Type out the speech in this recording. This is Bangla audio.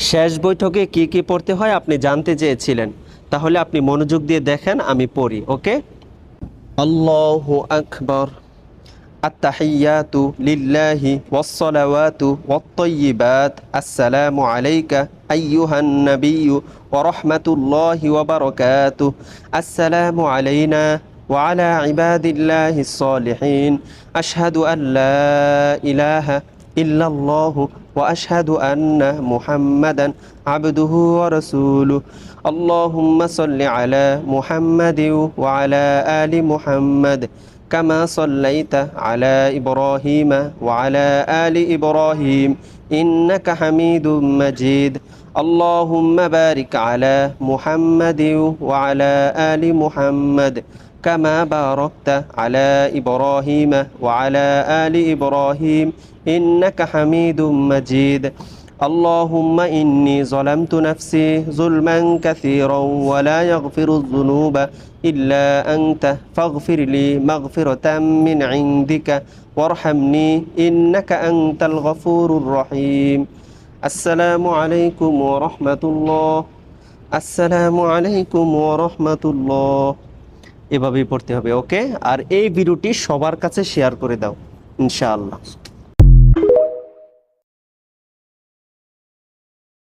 শেষ বৈঠকে কি কি পড়তে হয় আপনি জানতে চেয়েছিলেন, তাহলে আপনি মনোযোগ দিয়ে দেখেন, আমি পড়ি। ওকে। আল্লাহু আকবার। আত্তাহিয়াতু লিল্লাহি ওয়াসসালাওয়াতু ওয়াত-তাইয়্যিবাত। আসসালামু আলাইকা আইয়ুহান নাবিয়্যু ওয়া রাহমাতুল্লাহি ওয়া বারাকাতুহু। আসসালামু আলাইনা ওয়া আলা ইবাদিল্লাহিস সালিহিন। আশহাদু আল লা ইলাহা ইল্লাল্লাহু ওয়া আশহাদু আন্না মুহাম্মাদান আবদুহু ওয়া রাসূলুহু। আল্লাহুম্মা সাল্লি আলা মুহাম্মাদিন ওয়া আলা আলি মুহাম্মাদ কামা সাল্লাইতা আলা ইব্রাহিমা ওয়া আলা আলি ইব্রাহিম ইন্নাকা হামিদুম মাজিদ। আল্লাহুম্মা বারিক আলা মুহাম্মাদিন ওয়া আলা আলি মুহাম্মাদ কামা বারাকতা আলা ইব্রাহিমা ওয়া আলা আলি ইব্রাহিম ইন্নাকা হামিদুম মাজিদ। اللهم إني ظلمت نفسي ظلما كثيرا ولا يغفر الذنوب إلا أنت فاغفر لي مغفرة من عندك وارحمني إنك أنت الغفور الرحيم। السلام عليكم ورحمة الله। আসসালামু আলাইকুম ওয়া রাহমাতুল্লাহ। এভাবেই পড়তে হবে। ওকে। আর এই ভিডিওটি সবার কাছে শেয়ার করে দাও ইনশাআল্লাহ।